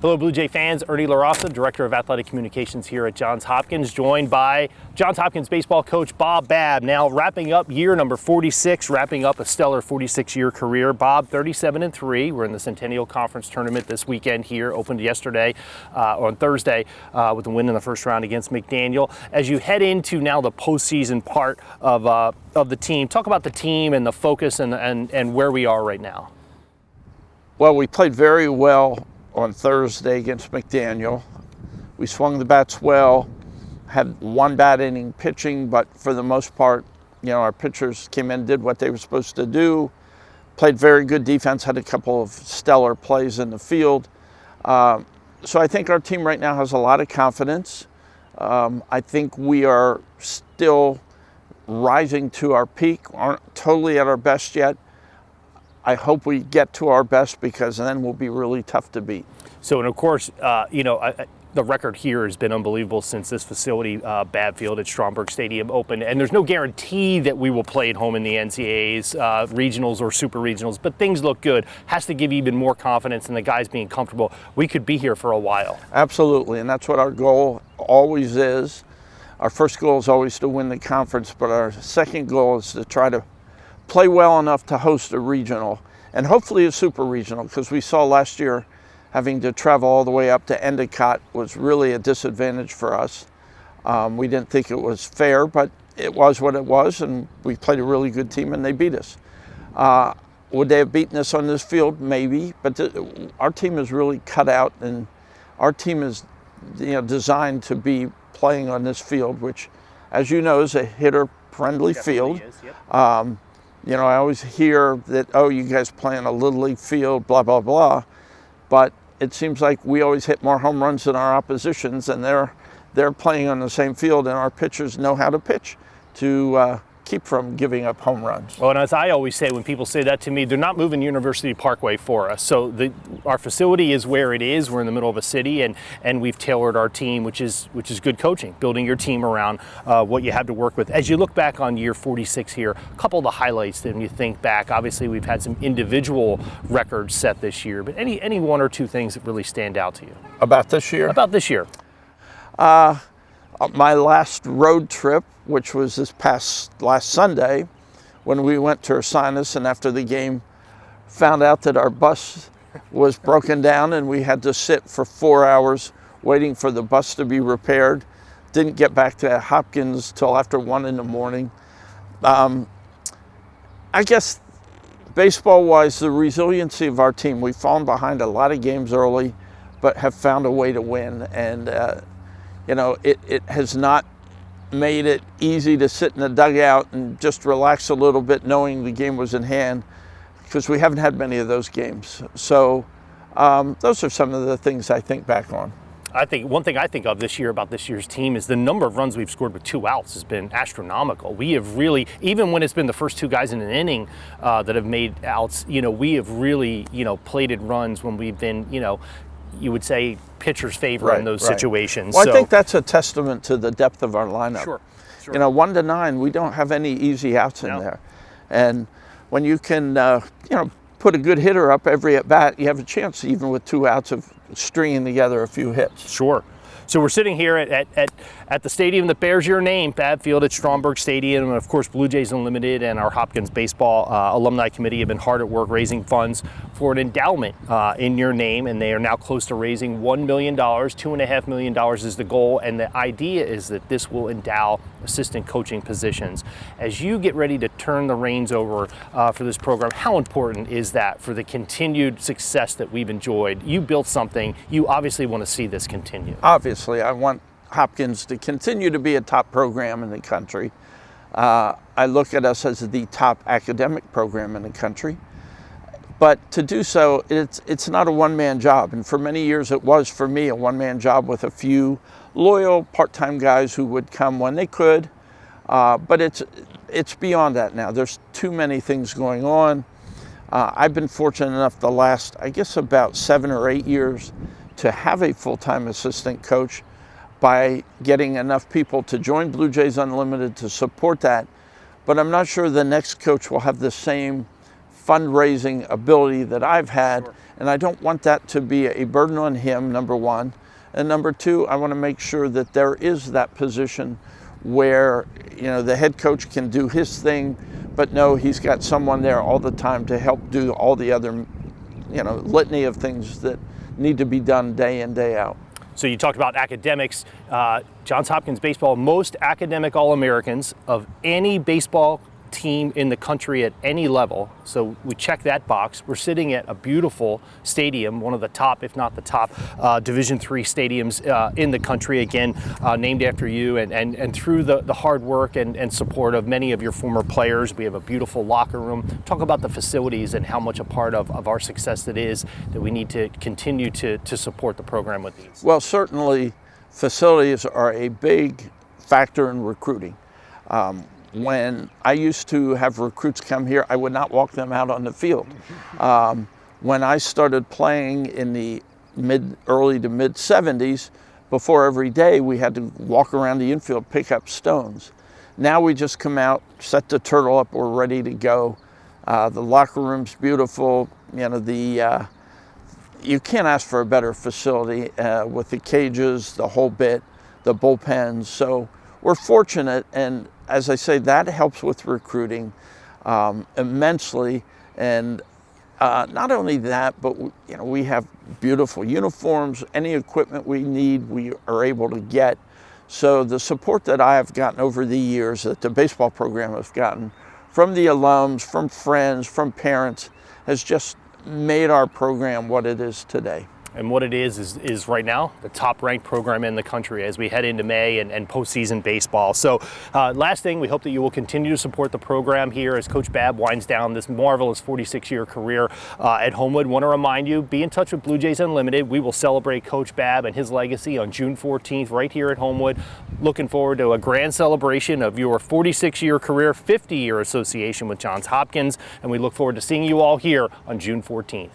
Hello, Blue Jay fans. Ernie LaRossa, Director of Athletic Communications here at Johns Hopkins, joined by Johns Hopkins baseball coach Babb, now wrapping up year number 46, wrapping up a stellar 46-year career. Babb, 37-3. We're in the Centennial Conference Tournament this weekend here, opened yesterday, on Thursday, with a win in the first round against McDaniel. As you head into now the postseason part of the team, talk about the team and the focus and where we are right now. Well, we played very well on Thursday against McDaniel. We swung the bats well, had one bad inning pitching, but for the most part, our pitchers came in, did what they were supposed to do, played very good defense, had a couple of stellar plays in the field. So I think our team right now has a lot of confidence. I think we are still rising to our peak, aren't totally at our best yet. I hope we get to our best because then we'll be really tough to beat. So, and of course, the record here has been unbelievable since this facility, Babb Field at Stromberg Stadium, opened. And there's no guarantee that we will play at home in the NCAAs, regionals or super regionals, but things look good. Has to give even more confidence in the guys being comfortable. We could be here for a while. Absolutely, and that's what our goal always is. Our first goal is always to win the conference, but our second goal is to try to play well enough to host a regional, and hopefully a super regional, because we saw last year having to travel all the way up to Endowment was really a disadvantage for us. We didn't think it was fair, but it was what it was, and we played a really good team and they beat us. Would they have beaten us on this field? Maybe, but our team is really cut out, and our team is designed to be playing on this field, which, as you know, is a hitter-friendly field. Is, yep. I always hear that, oh, you guys play on a Little League field, blah, blah, blah. But it seems like we always hit more home runs than our oppositions, and they're playing on the same field, and our pitchers know how to pitch to keep from giving up home runs. Well, and as I always say, when people say that to me, they're not moving University Parkway for us. So our facility is where it is. We're in the middle of a city, and we've tailored our team, which is good coaching, building your team around what you have to work with. As you look back on year 46 here, a couple of the highlights that when you think back, obviously we've had some individual records set this year, but any one or two things that really stand out to you? About this year? About this year. My last road trip, which was this last Sunday, when we went to Ursinus, and after the game found out that our bus was broken down and we had to sit for 4 hours waiting for the bus to be repaired. Didn't get back to Hopkins till after 1 in the morning. I guess baseball-wise, the resiliency of our team, we've fallen behind a lot of games early, but have found a way to win. And it has not made it easy to sit in the dugout and just relax a little bit knowing the game was in hand, because we haven't had many of those games. So those are some of the things I think back on. I think one thing I think of this year about this year's team is the number of runs we've scored with 2 outs has been astronomical. We have really, even when it's been the first 2 guys in an inning that have made outs, we have really, plated runs when we've been, you would say pitcher's favor in those situations. Well, I think that's a testament to the depth of our lineup. Sure. 1 to 9, we don't have any easy outs in there. And when you can, put a good hitter up every at bat, you have a chance, even with 2 outs, of stringing together a few hits. Sure. So we're sitting here at the stadium that bears your name, Babb Field at Stromberg Stadium, and of course Blue Jays Unlimited and our Hopkins Baseball Alumni Committee have been hard at work raising funds for an endowment in your name, and they are now close to raising $1 million. $2.5 million is the goal, and the idea is that this will endow assistant coaching positions. As you get ready to turn the reins over for this program, how important is that for the continued success that we've enjoyed? You built something, you obviously want to see this continue. Obviously, I want Hopkins to continue to be a top program in the country. I look at us as the top academic program in the country. But to do so, it's not a one-man job. And for many years, it was, for me, a one-man job with a few loyal part-time guys who would come when they could. But it's beyond that now. There's too many things going on. I've been fortunate enough the last, I guess, about 7 or 8 years to have a full-time assistant coach by getting enough people to join Blue Jays Unlimited to support that. But I'm not sure the next coach will have the same fundraising ability that I've had. Sure. And I don't want that to be a burden on him, number one. And number two, I want to make sure that there is that position where, you know, the head coach can do his thing, but no, he's got someone there all the time to help do all the other, you know, litany of things that need to be done day in, day out. So you talked about academics. Johns Hopkins baseball, most academic All-Americans of any baseball team in the country at any level. So we check that box. We're sitting at a beautiful stadium, one of the top, if not the top, Division III stadiums in the country, again, named after you, and through the hard work and support of many of your former players. We have a beautiful locker room. Talk about the facilities and how much a part of our success it is that we need to continue to support the program with these. Well, certainly facilities are a big factor in recruiting. When I used to have recruits come here, I would not walk them out on the field. When I started playing in the early to mid 70s, before every day we had to walk around the infield, pick up stones. Now we just come out, set the turtle up, we're ready to go. The locker room's beautiful. You know, you can't ask for a better facility with the cages, the whole bit, the bullpens. So we're fortunate, and as I say, that helps with recruiting immensely. And not only that, but you know, we have beautiful uniforms. Any equipment we need, we are able to get. So the support that I have gotten over the years, that the baseball program has gotten from the alums, from friends, from parents, has just made our program what it is today. And what it is right now the top ranked program in the country as we head into May and postseason baseball. So last thing, we hope that you will continue to support the program here as Coach Babb winds down this marvelous 46-year career at Homewood. Want to remind you, be in touch with Blue Jays Unlimited. We will celebrate Coach Babb and his legacy on June 14th right here at Homewood. Looking forward to a grand celebration of your 46-year career, 50-year association with Johns Hopkins, and we look forward to seeing you all here on June 14th.